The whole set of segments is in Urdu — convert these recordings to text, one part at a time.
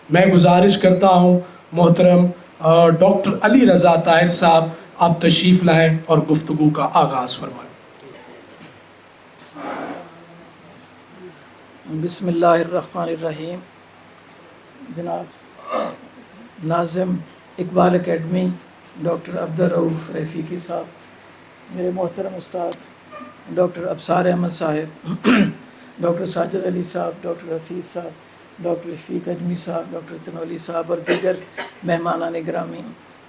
میں گزارش کرتا ہوں محترم ڈاکٹر علی رضا طاہر صاحب آپ تشریف لائیں اور گفتگو کا آغاز فرمائیں۔ بسم اللہ الرحمن الرحیم۔ جناب ناظم اقبال اکیڈمی ڈاکٹر عبدالرؤف رفیقی صاحب، میرے محترم استاد ڈاکٹر ابصار احمد صاحب، ڈاکٹر ساجد علی صاحب، ڈاکٹر حفیظ صاحب، ڈاکٹر رفیق اجمی صاحب، ڈاکٹر تنولی صاحب اور دیگر مہمانان گرامی،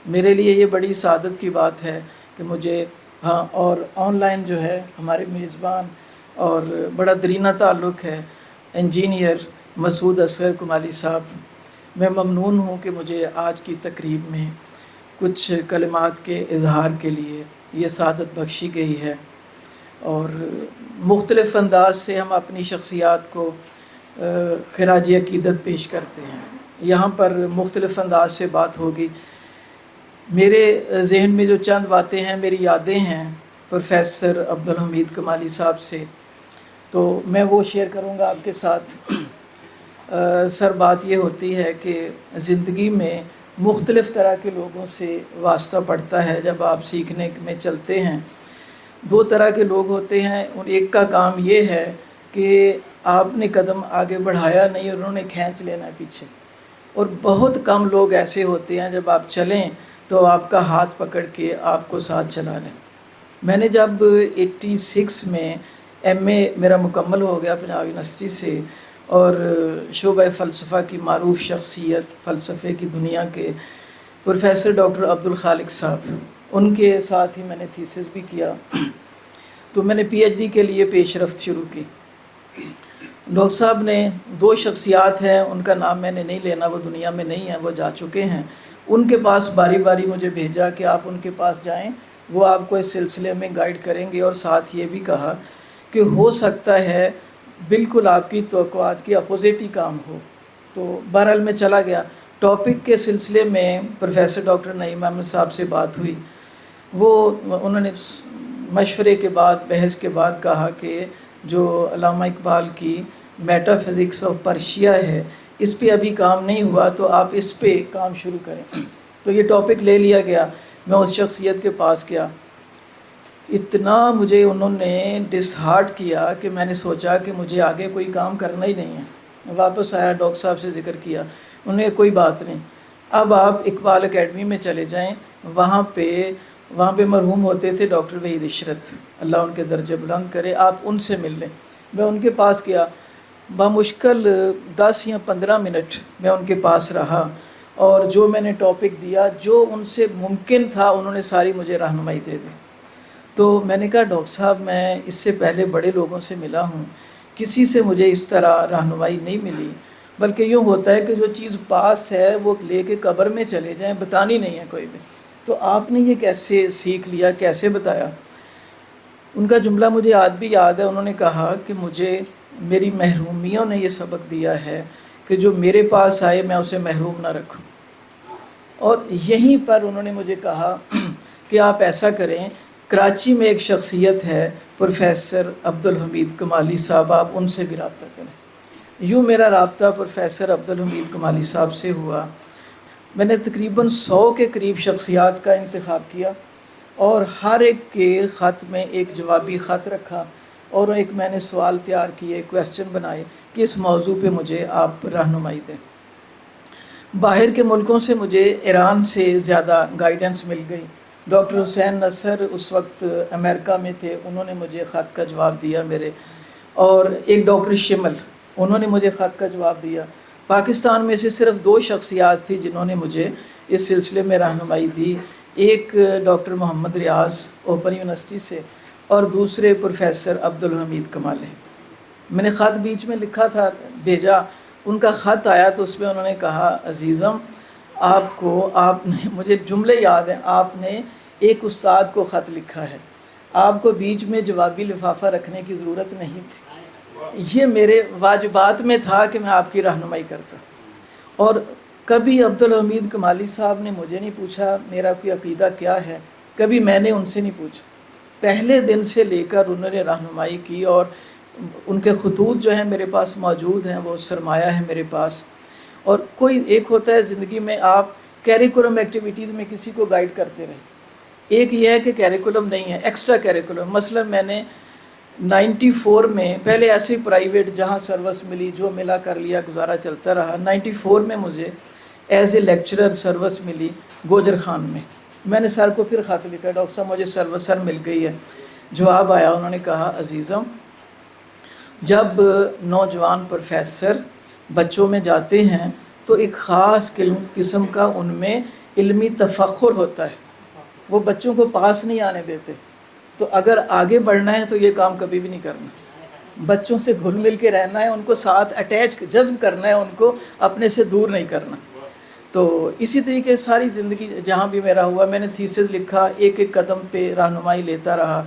میرے لیے یہ بڑی سعادت کی بات ہے کہ مجھے اور آن لائن جو ہے ہمارے میزبان اور بڑا درینہ تعلق ہے انجینئر مسعود اصغر کمالی صاحب، میں ممنون ہوں کہ مجھے آج کی تقریب میں کچھ کلمات کے اظہار کے لیے یہ سعادت بخشی گئی ہے، اور مختلف انداز سے ہم اپنی شخصیات کو خراج عقیدت پیش کرتے ہیں۔ یہاں پر مختلف انداز سے بات ہوگی۔ میرے ذہن میں جو چند باتیں ہیں، میری یادیں ہیں پروفیسر عبدالحمید کمالی صاحب سے، تو میں وہ شیئر کروں گا آپ کے ساتھ۔ سر بات یہ ہوتی ہے کہ زندگی میں مختلف طرح کے لوگوں سے واسطہ پڑتا ہے۔ جب آپ سیکھنے میں چلتے ہیں، دو طرح کے لوگ ہوتے ہیں، ایک کا کام یہ ہے کہ آپ نے قدم آگے بڑھایا نہیں اور انہوں نے کھینچ لینا ہے پیچھے، اور بہت کم لوگ ایسے ہوتے ہیں جب آپ چلیں تو آپ کا ہاتھ پکڑ کے آپ کو ساتھ چلا لیں۔ میں نے جب 86 میں ایم اے میرا مکمل ہو گیا پنجاب یونیورسٹی سے، اور شعبہ فلسفہ کی معروف شخصیت، فلسفے کی دنیا کے پروفیسر ڈاکٹر عبدالخالق صاحب، ان کے ساتھ ہی میں نے تھیسس بھی کیا، تو میں نے پی ایچ ڈی کے لیے پیش رفت شروع کی۔ ڈاکٹر صاحب نے دو شخصیات ہیں، ان کا نام میں نے نہیں لینا، وہ دنیا میں نہیں ہیں، وہ جا چکے ہیں، ان کے پاس باری باری مجھے بھیجا کہ آپ ان کے پاس جائیں، وہ آپ کو اس سلسلے میں گائیڈ کریں گے، اور ساتھ یہ بھی کہا کہ ہو سکتا ہے بالکل آپ کی توقعات کی اپوزٹ ہی کام ہو۔ تو بہرحال میں چلا گیا۔ ٹاپک کے سلسلے میں پروفیسر ڈاکٹر نعیم احمد صاحب سے بات ہوئی، انہوں نے مشورے کے بعد، بحث کے بعد کہا کہ جو علامہ اقبال کی میٹا فزکس آف پرشیا ہے، اس پہ ابھی کام نہیں ہوا، تو آپ اس پہ کام شروع کریں۔ تو یہ ٹاپک لے لیا گیا۔ میں اس شخصیت کے پاس گیا، اتنا مجھے انہوں نے ڈس ہارٹ کیا کہ میں نے سوچا کہ مجھے آگے کوئی کام کرنا ہی نہیں ہے۔ واپس آیا، ڈاکٹر صاحب سے ذکر کیا، انہوں نے کوئی بات نہیں، اب آپ اقبال اکیڈمی میں چلے جائیں، وہاں پہ مرحوم ہوتے تھے ڈاکٹر وحید عشرت، اللہ ان کے درجے بلند کرے، آپ ان سے مل لیں۔ میں ان کے پاس گیا، بمشکل 10 یا 15 منٹ میں ان کے پاس رہا، اور جو میں نے ٹاپک دیا، جو ان سے ممکن تھا، انہوں نے ساری مجھے رہنمائی دے دی۔ تو میں نے کہا ڈاکٹر صاحب، میں اس سے پہلے بڑے لوگوں سے ملا ہوں، کسی سے مجھے اس طرح رہنمائی نہیں ملی، بلکہ یوں ہوتا ہے کہ جو چیز پاس ہے وہ لے کے قبر میں چلے جائیں، بتانی نہیں ہے کوئی بھی۔ تو آپ نے یہ کیسے سیکھ لیا، کیسے بتایا؟ ان کا جملہ مجھے آج بھی یاد ہے، انہوں نے کہا کہ مجھے میری محرومیوں نے یہ سبق دیا ہے کہ جو میرے پاس آئے میں اسے محروم نہ رکھوں، اور یہیں پر انہوں نے مجھے کہا کہ آپ ایسا کریں، کراچی میں ایک شخصیت ہے پروفیسر عبدالحمید کمالی صاحب، آپ ان سے بھی رابطہ کریں۔ یوں میرا رابطہ پروفیسر عبدالحمید کمالی صاحب سے ہوا۔ میں نے تقریباً 100 کے قریب شخصیات کا انتخاب کیا، اور ہر ایک کے خط میں ایک جوابی خط رکھا، اور ایک میں نے سوال تیار کیے، کویسچن بنائے کہ اس موضوع پہ مجھے آپ رہنمائی دیں۔ باہر کے ملکوں سے مجھے ایران سے زیادہ گائیڈنس مل گئی۔ ڈاکٹر حسین نصر اس وقت امریکہ میں تھے، انہوں نے مجھے خط کا جواب دیا میرے، اور ایک ڈاکٹر شمل، انہوں نے مجھے خط کا جواب دیا۔ پاکستان میں سے صرف 2 شخصیات تھی جنہوں نے مجھے اس سلسلے میں رہنمائی دی، ایک ڈاکٹر محمد ریاض اوپن یونیورسٹی سے، اور دوسرے پروفیسر عبدالحمید کمالی۔ میں نے خط بیچ میں لکھا تھا، بھیجا، ان کا خط آیا تو اس میں انہوں نے کہا عزیزم، آپ نے، مجھے جملے یاد ہیں، آپ نے ایک استاد کو خط لکھا ہے، آپ کو بیچ میں جوابی لفافہ رکھنے کی ضرورت نہیں تھی۔ یہ میرے واجبات میں تھا کہ میں آپ کی رہنمائی کرتا۔ اور کبھی عبدالحمید کمالی صاحب نے مجھے نہیں پوچھا میرا کوئی عقیدہ کیا ہے، کبھی میں نے ان سے نہیں پوچھا، پہلے دن سے لے کر انہوں نے رہنمائی کی، اور ان کے خطوط جو ہیں میرے پاس موجود ہیں، وہ سرمایہ ہے میرے پاس۔ اور کوئی ایک ہوتا ہے زندگی میں آپ کیریکولم ایکٹیویٹیز میں کسی کو گائیڈ کرتے رہیں، ایک یہ ہے کہ کیریکولم نہیں ہے، ایکسٹرا کیریکولم. مثلا میں نے 94 میں پہلے ایسی پرائیویٹ جہاں سروس ملی جو ملا کر لیا، گزارا چلتا رہا. 94 میں مجھے ایز اے لیکچرر سروس ملی گوجر خان میں. میں نے سر کو پھر خط لکھا، ڈاکٹر صاحب مجھے سروس سر مل گئی ہے. جواب آیا، انہوں نے کہا عزیزم جب نوجوان پروفیسر بچوں میں جاتے ہیں تو ایک خاص قسم کا ان میں علمی تفخر ہوتا ہے، وہ بچوں کو پاس نہیں آنے دیتے. تو اگر آگے بڑھنا ہے تو یہ کام کبھی بھی نہیں کرنا، بچوں سے گھل مل کے رہنا ہے، ان کو ساتھ اٹیچ جذب کرنا ہے، ان کو اپنے سے دور نہیں کرنا. تو اسی طریقے ساری زندگی جہاں بھی میرا ہوا، میں نے تھیسس لکھا، ایک ایک قدم پہ رہنمائی لیتا رہا.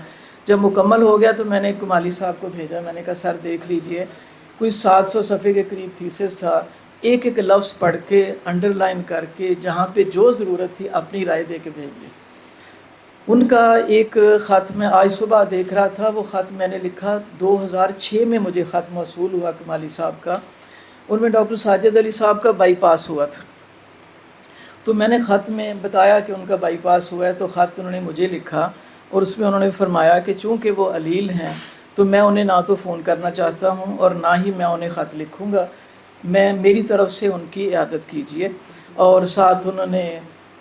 جب مکمل ہو گیا تو میں نے کمالی صاحب کو بھیجا، میں نے کہا سر دیکھ لیجئے، کوئی 700 صفحے کے قریب تھیسس تھا، ایک ایک لفظ پڑھ کے انڈر لائن کر کے جہاں پہ جو ضرورت تھی اپنی رائے دے کے بھیج دی. ان کا ایک خط میں آج صبح دیکھ رہا تھا، وہ خط میں نے لکھا 2006 میں مجھے خط موصول ہوا کمالی صاحب کا. ان میں ڈاکٹر ساجد علی صاحب کا بائی پاس ہوا تھا، تو میں نے خط میں بتایا کہ ان کا بائی پاس ہوا ہے. تو خط انہوں نے مجھے لکھا اور اس میں انہوں نے فرمایا کہ چونکہ وہ علیل ہیں تو میں انہیں نہ تو فون کرنا چاہتا ہوں اور نہ ہی میں انہیں خط لکھوں گا، میں میری طرف سے ان کی عیادت کیجیے. اور ساتھ انہوں نے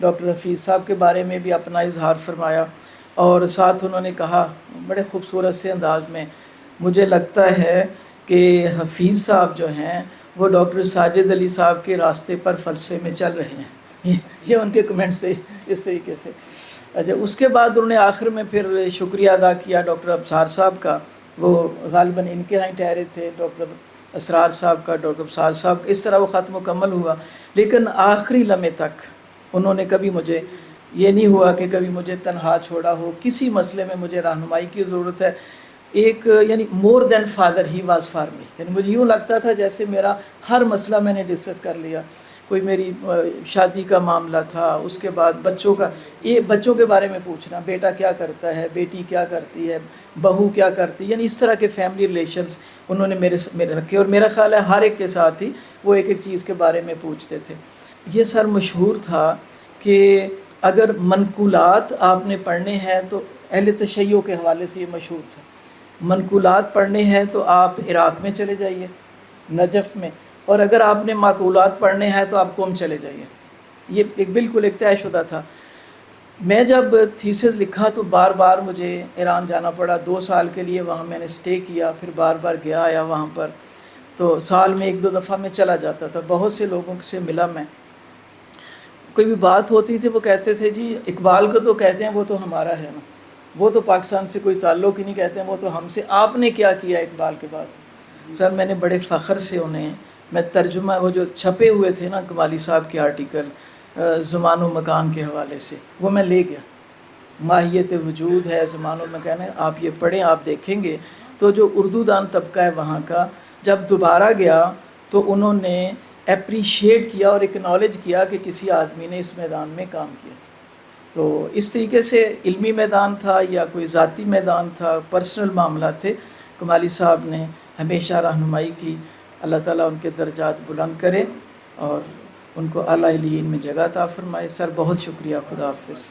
ڈاکٹر حفیظ صاحب کے بارے میں بھی اپنا اظہار فرمایا، اور ساتھ انہوں نے کہا بڑے خوبصورت سے انداز میں، مجھے لگتا ہے کہ حفیظ صاحب جو ہیں وہ ڈاکٹر ساجد علی صاحب کے راستے پر فلسفے میں چل رہے ہیں. یہ ان کے کمنٹ سے اس طریقے سے. اچھا، اس کے بعد انہوں نے آخر میں پھر شکریہ ادا کیا ڈاکٹر ابصار صاحب کا، وہ غالباً ان کے یہاں ٹھہرے تھے، ڈاکٹر اسرار صاحب کا، ڈاکٹر ابصار صاحب کا. اس طرح وہ خط مکمل ہوا. لیکن آخری لمحے تک انہوں نے کبھی مجھے یہ نہیں ہوا کہ کبھی مجھے تنہا چھوڑا ہو. کسی مسئلے میں مجھے رہنمائی کی ضرورت ہے، ایک یعنی more than father he was for me. یعنی مجھے یوں لگتا تھا جیسے میرا ہر مسئلہ میں نے ڈسکس کر لیا. کوئی میری شادی کا معاملہ تھا، اس کے بعد بچوں کا، یہ بچوں کے بارے میں پوچھنا، بیٹا کیا کرتا ہے، بیٹی کیا کرتی ہے، بہو کیا کرتی ہے، یعنی اس طرح کے فیملی ریلیشنز انہوں نے میرے رکھے. اور میرا خیال ہے ہر ایک کے ساتھ ہی وہ ایک ایک چیز کے بارے میں پوچھتے تھے. یہ سر مشہور تھا کہ اگر منقولات آپ نے پڑھنے ہیں تو اہل تشیع کے حوالے سے یہ مشہور تھا، منقولات پڑھنے ہیں تو آپ عراق میں چلے جائیے، نجف میں، اور اگر آپ نے معقولات پڑھنے ہیں تو آپ قم چلے جائیے. یہ ایک بالکل ایک طے شدہ تھا. میں جب تھیسس لکھا تو بار بار مجھے ایران جانا پڑا. 2 سال کے لیے وہاں میں نے سٹے کیا، پھر بار بار گیا آیا وہاں پر. تو سال میں 1-2 دفعہ میں چلا جاتا تھا. بہت سے لوگوں سے ملا میں. کوئی بھی بات ہوتی تھی وہ کہتے تھے جی اقبال کو تو کہتے ہیں وہ تو ہمارا ہے نا، وہ تو پاکستان سے کوئی تعلق ہی نہیں، کہتے ہیں وہ تو ہم سے. آپ نے کیا کیا اقبال کے بعد؟ سر میں نے بڑے فخر سے انہیں، میں ترجمہ وہ جو چھپے ہوئے تھے نا کمالی صاحب کے آرٹیکل زمان و مکان کے حوالے سے، وہ میں لے گیا. ماہیت وجود ہے، زمان و مکان ہے، آپ یہ پڑھیں، آپ دیکھیں گے. تو جو اردو دان طبقہ ہے وہاں کا، جب دوبارہ گیا تو انہوں نے اپریشیٹ کیا اور اکنالج کیا کہ کسی آدمی نے اس میدان میں کام کیا. تو اس طریقے سے علمی میدان تھا یا کوئی ذاتی میدان تھا، پرسنل معاملات تھے، کمالی صاحب نے ہمیشہ رہنمائی کی. اللہ تعالیٰ ان کے درجات بلند کرے اور ان کو اعلیٰ علیین میں جگہ عطا فرمائے. سر بہت شکریہ. خدا حافظ.